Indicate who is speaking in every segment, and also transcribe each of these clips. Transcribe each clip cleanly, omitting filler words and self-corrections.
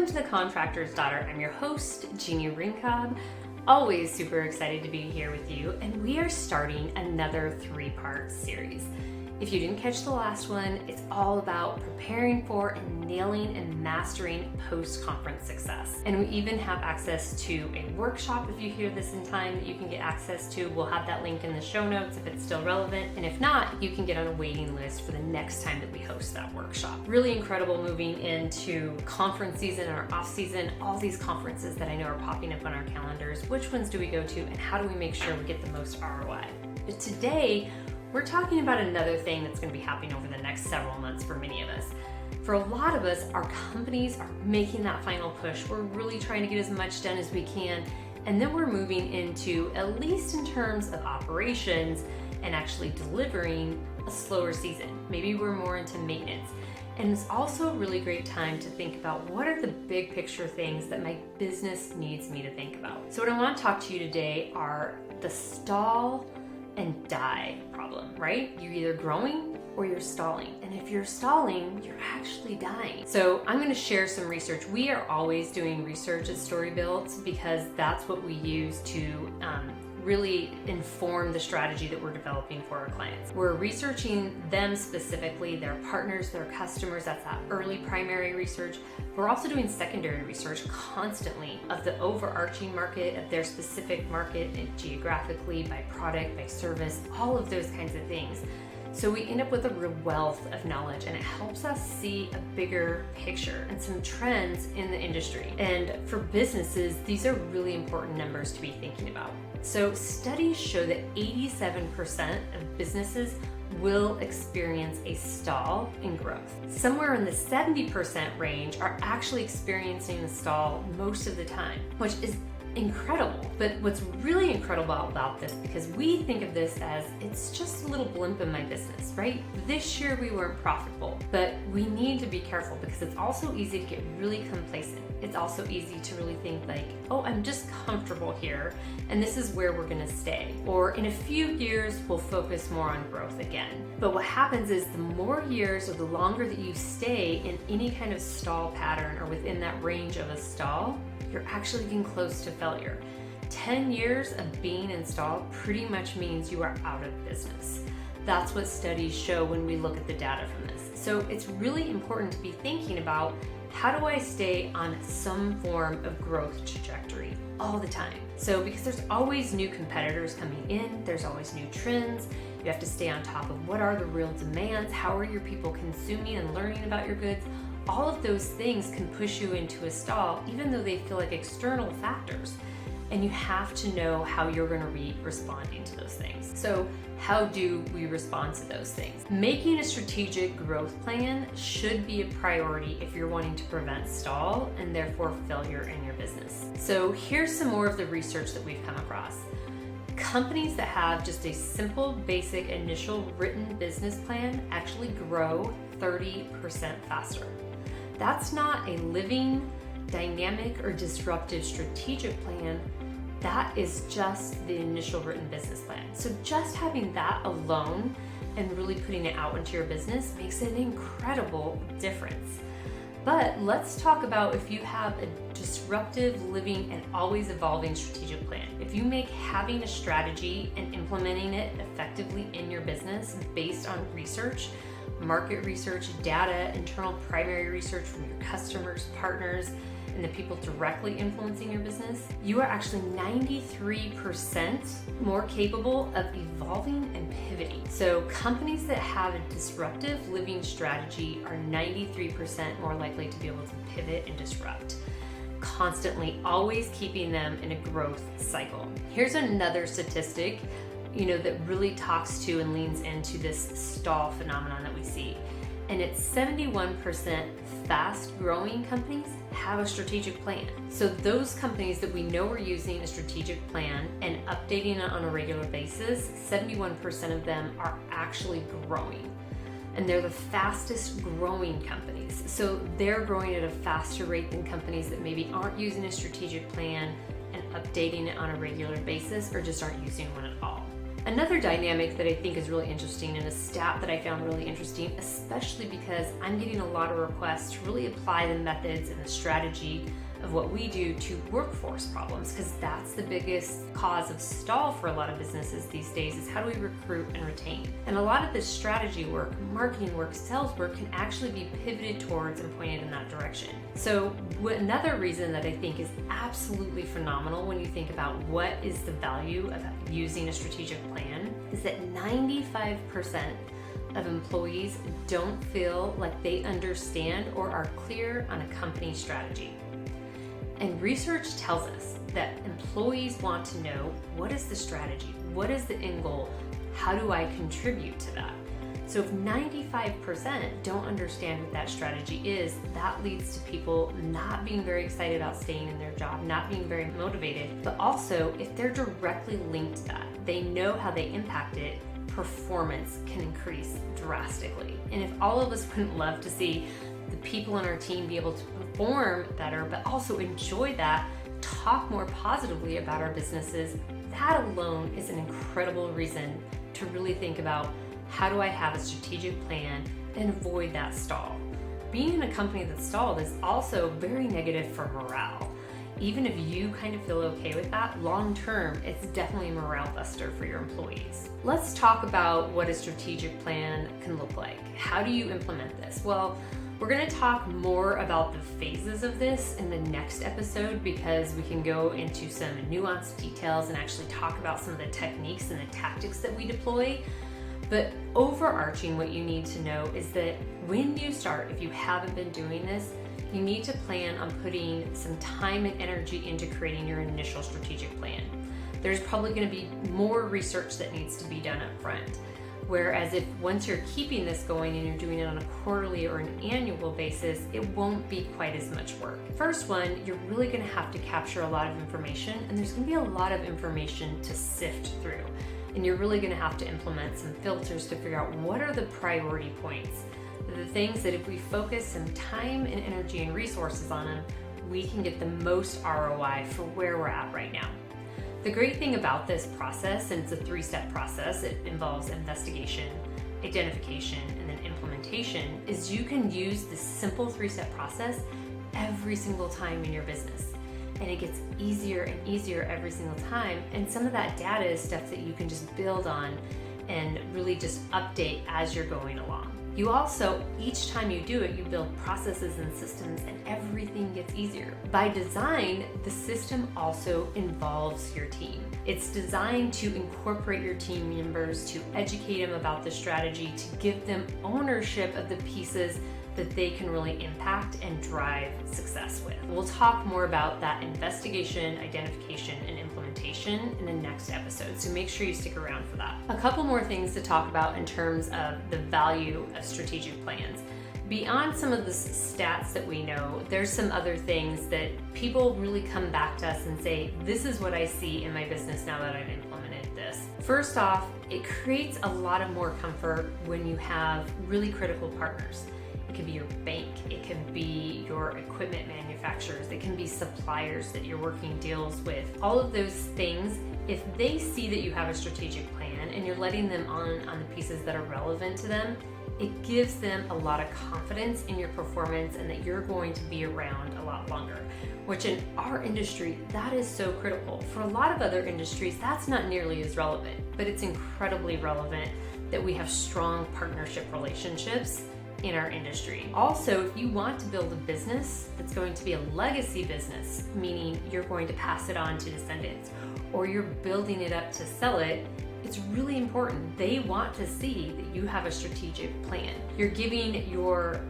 Speaker 1: Welcome to The Contractor's Daughter. I'm your host, Jeani Ringkob. Always super excited to be here with you, and we are starting another 3-part series. If you didn't catch the last one, it's all about preparing for and nailing and mastering post-conference success. And we even have access to a workshop if you hear this in time that you can get access to. We'll have that link in the show notes if it's still relevant. And if not, you can get on a waiting list for the next time that we host that workshop. Really incredible moving into conference season or off season, all these conferences that I know are popping up on our calendars. Which ones do we go to and how do we make sure we get the most ROI? But today, we're talking about another thing that's going to be happening over the next several months for many of us. For a lot of us, our companies are making that final push. We're really trying to get as much done as we can, and then we're moving into, at least in terms of operations and actually delivering, a slower season. Maybe we're more into maintenance. And it's also a really great time to think about what are the big picture things that my business needs me to think about. So what I want to talk to you today are the stall and die problem, right? You're either growing or you're stalling. And if you're stalling, you're actually dying. So I'm gonna share some research. We are always doing research at StoryBuilt because that's what we use to really inform the strategy that we're developing for our clients. We're researching them specifically, their partners, their customers. That's that early primary research. We're also doing secondary research constantly of the overarching market, of their specific market, and geographically, by product, by service, all of those kinds of things. So we end up with a real wealth of knowledge, and it helps us see a bigger picture and some trends in the industry. And for businesses, these are really important numbers to be thinking about. So studies show that 87% of businesses will experience a stall in growth. Somewhere in the 70% range are actually experiencing a stall most of the time, which is incredible. But what's really incredible about this, because we think of this as it's just a little blimp in my business, right? This year we weren't profitable, but we need to be careful because it's also easy to get really complacent. It's also easy to really think like, oh, I'm just comfortable here and this is where we're gonna stay. Or in a few years, we'll focus more on growth again. But what happens is the more years or the longer that you stay in any kind of stall pattern or within that range of a stall, you're actually getting close to failure. 10 years of being in stall pretty much means you are out of business. That's what studies show when we look at the data from this. So it's really important to be thinking about, how do I stay on some form of growth trajectory all the time? So because there's always new competitors coming in, there's always new trends, you have to stay on top of what are the real demands, how are your people consuming and learning about your goods. All of those things can push you into a stall, even though they feel like external factors. And you have to know how you're going to be responding to those things. So how do we respond to those things? Making a strategic growth plan should be a priority if you're wanting to prevent stall and therefore failure in your business. So here's some more of the research that we've come across. Companies that have just a simple, basic, initial written business plan actually grow 30% faster. That's not a living, dynamic, or disruptive strategic plan. That is just the initial written business plan. So just having that alone and really putting it out into your business makes an incredible difference. But let's talk about if you have a disruptive, living, and always evolving strategic plan. If you make having a strategy and implementing it effectively in your business based on research, market research, data, internal primary research from your customers, partners, and the people directly influencing your business, you are actually 93% more capable of evolving and pivoting. So companies that have a disruptive living strategy are 93% more likely to be able to pivot and disrupt, constantly always keeping them in a growth cycle. Here's another statistic that really talks to and leans into this stall phenomenon that we see. And it's 71% fast growing companies have a strategic plan. So those companies that we know are using a strategic plan and updating it on a regular basis, 71% of them are actually growing. And they're the fastest growing companies. So they're growing at a faster rate than companies that maybe aren't using a strategic plan and updating it on a regular basis or just aren't using one at all. Another dynamic that I think is really interesting, and a stat that I found really interesting, especially because I'm getting a lot of requests to really apply the methods and the strategy of what we do to workforce problems, because that's the biggest cause of stall for a lot of businesses these days, is how do we recruit and retain. And a lot of this strategy work, marketing work, sales work can actually be pivoted towards and pointed in that direction. So another reason that I think is absolutely phenomenal when you think about what is the value of using a strategic plan is that 95% of employees don't feel like they understand or are clear on a company strategy. And research tells us that employees want to know, what is the strategy? What is the end goal? How do I contribute to that? So if 95% don't understand what that strategy is, that leads to people not being very excited about staying in their job, not being very motivated. But also, if they're directly linked to that, they know how they impact it, performance can increase drastically. And if all of us wouldn't love to see the people on our team be able to perform better, but also enjoy that, talk more positively about our businesses, that alone is an incredible reason to really think about, how do I have a strategic plan and avoid that stall? Being in a company that's stalled is also very negative for morale. Even if you kind of feel okay with that, long term, it's definitely a morale buster for your employees. Let's talk about what a strategic plan can look like. How do you implement this? Well, we're going to talk more about the phases of this in the next episode, because we can go into some nuanced details and actually talk about some of the techniques and the tactics that we deploy. But overarching, what you need to know is that when you start, if you haven't been doing this, you need to plan on putting some time and energy into creating your initial strategic plan. There's probably going to be more research that needs to be done up front. Whereas if once you're keeping this going and you're doing it on a quarterly or an annual basis, it won't be quite as much work. First one, you're really going to have to capture a lot of information, and there's going to be a lot of information to sift through. And you're really going to have to implement some filters to figure out what are the priority points. The things that if we focus some time and energy and resources on them, we can get the most ROI for where we're at right now. The great thing about this process, and it's a 3-step process, it involves investigation, identification, and then implementation, is you can use this simple 3-step process every single time in your business. And it gets easier and easier every single time. And some of that data is stuff that you can just build on and really just update as you're going along. You also, each time you do it, you build processes and systems, and everything gets easier. By design, the system also involves your team. It's designed to incorporate your team members, to educate them about the strategy, to give them ownership of the pieces that they can really impact and drive success with. We'll talk more about that investigation, identification, and implementation in the next episode, so make sure you stick around for that. A couple more things to talk about in terms of the value of strategic plans. Beyond some of the stats that we know, there's some other things that people really come back to us and say, this is what I see in my business now that I've implemented this. First off, it creates a lot of more comfort when you have really critical partners. It can be your bank, it can be your equipment manufacturers, it can be suppliers that you're working deals with. All of those things, if they see that you have a strategic plan and you're letting them on the pieces that are relevant to them, it gives them a lot of confidence in your performance and that you're going to be around a lot longer, which in our industry, that is so critical. For a lot of other industries, that's not nearly as relevant, but it's incredibly relevant that we have strong partnership relationships in our industry. Also, if you want to build a business that's going to be a legacy business, meaning you're going to pass it on to descendants, or you're building it up to sell it, it's really important. They want to see that you have a strategic plan. You're giving your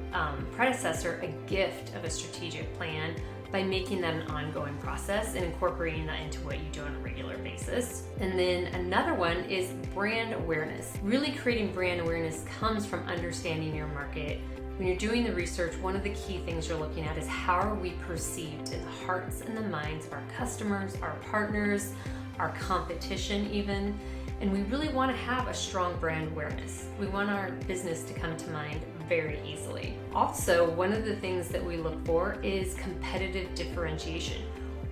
Speaker 1: predecessor a gift of a strategic plan by making that an ongoing process and incorporating that into what you do on a regular basis. And then another one is brand awareness. Really creating brand awareness comes from understanding your market. When you're doing the research, one of the key things you're looking at is how are we perceived in the hearts and the minds of our customers, our partners, our competition even. And we really want to have a strong brand awareness. We want our business to come to mind very easily. Also, one of the things that we look for is competitive differentiation.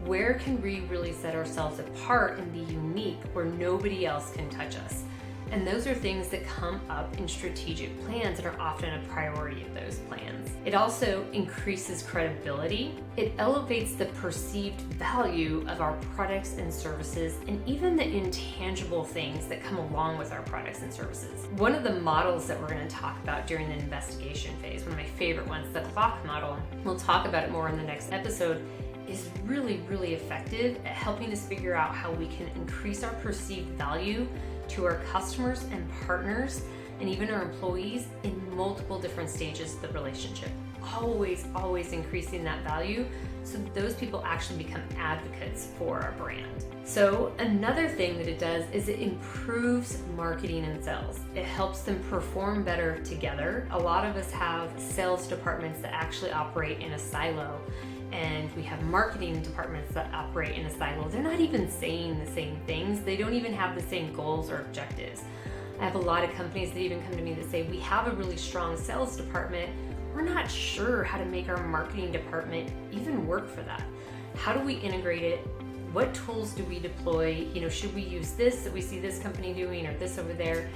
Speaker 1: Where can we really set ourselves apart and be unique where nobody else can touch us? And those are things that come up in strategic plans and are often a priority of those plans. It also increases credibility. It elevates the perceived value of our products and services, and even the intangible things that come along with our products and services. One of the models that we're going to talk about during the investigation phase, one of my favorite ones, the clock model, we'll talk about it more in the next episode, is really, really effective at helping us figure out how we can increase our perceived value to our customers and partners and even our employees in multiple different stages of the relationship. Always increasing that value so that those people actually become advocates for our brand. So another thing that it does is it improves marketing and sales. It helps them perform better together. A lot of us have sales departments that actually operate in a silo, and we have marketing departments that operate in a silo. They're not even saying the same things. They don't even have the same goals or objectives. I have a lot of companies that even come to me that say, we have a really strong sales department. We're not sure how to make our marketing department even work for that. How do we integrate it? What tools do we deploy? Should we use this that we see this company doing or this over there?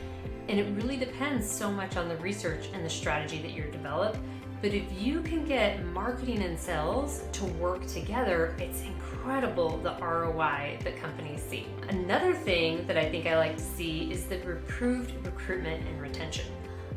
Speaker 1: And it really depends so much on the research and the strategy that you're developed. But if you can get marketing and sales to work together, it's incredible the ROI that companies see. Another thing that I think I like to see is the improved recruitment and retention.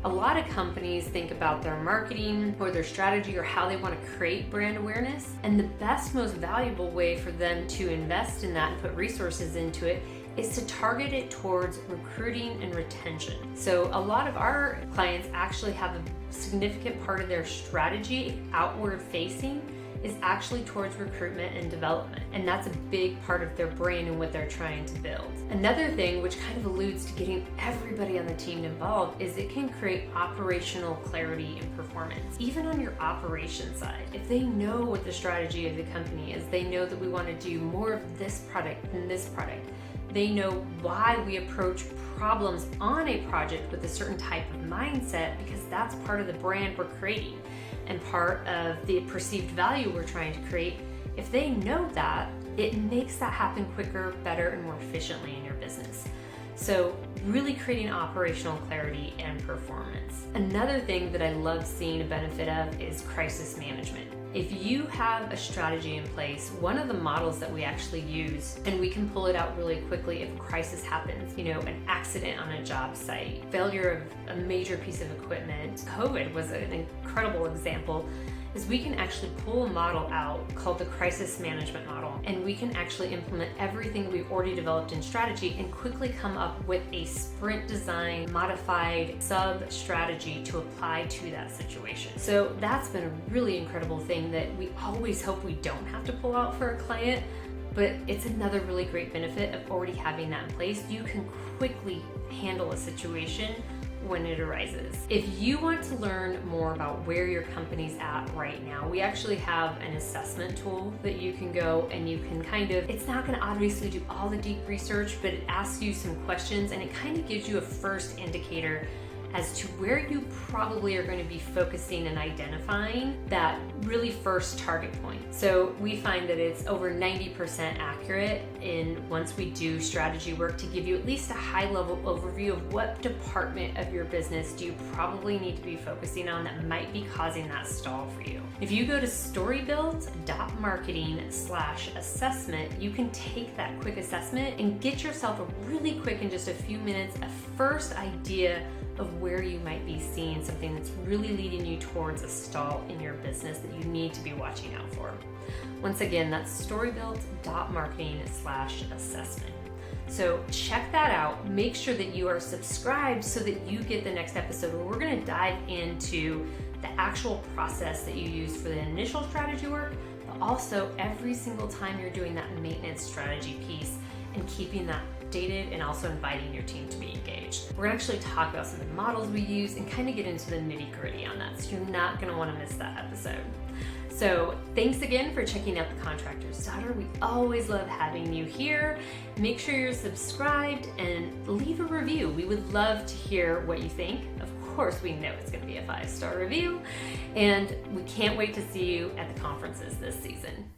Speaker 1: A lot of companies think about their marketing or their strategy or how they want to create brand awareness, and the best, most valuable way for them to invest in that and put resources into it is to target it towards recruiting and retention. So a lot of our clients actually have a significant part of their strategy outward facing is actually towards recruitment and development. And that's a big part of their brand and what they're trying to build. Another thing, which kind of alludes to getting everybody on the team involved, is it can create operational clarity and performance. Even on your operations side, if they know what the strategy of the company is, they know that we want to do more of this product than this product. They know why we approach problems on a project with a certain type of mindset, because that's part of the brand we're creating and part of the perceived value we're trying to create. If they know that, it makes that happen quicker, better, and more efficiently in your business. So really creating operational clarity and performance. Another thing that I love seeing a benefit of is crisis management. If you have a strategy in place, one of the models that we actually use, and we can pull it out really quickly if a crisis happens, an accident on a job site, failure of a major piece of equipment, COVID was an incredible example, is we can actually pull a model out called the crisis management model, and we can actually implement everything that we've already developed in strategy and quickly come up with a sprint design modified sub strategy to apply to that situation. So that's been a really incredible thing that we always hope we don't have to pull out for a client, but it's another really great benefit of already having that in place. You can quickly handle a situation when it arises. If you want to learn more about where your company's at right now, we actually have an assessment tool that you can go and you can it's not going to obviously do all the deep research, but it asks you some questions and it kind of gives you a first indicator as to where you probably are going to be focusing and identifying that really first target point. So we find that it's over 90% accurate in once we do strategy work to give you at least a high level overview of what department of your business do you probably need to be focusing on that might be causing that stall for you. If you go to storybuild.marketing/assessment, you can take that quick assessment and get yourself a really quick, in just a few minutes, a first idea of where you might be seeing something that's really leading you towards a stall in your business that you need to be watching out for. Once again, that's storybuild.marketing/assessment. So check that out. Make sure that you are subscribed so that you get the next episode where we're going to dive into the actual process that you use for the initial strategy work, but also every single time you're doing that maintenance strategy piece and keeping that updated and also inviting your team to be engaged. We're going to actually talk about some of the models we use and kind of get into the nitty-gritty on that, so you're not going to want to miss that episode. So thanks again for checking out The Contractor's Daughter. We always love having you here. Make sure you're subscribed and leave a review. We would love to hear what you think. Of course, we know it's going to be a 5-star review, and we can't wait to see you at the conferences this season.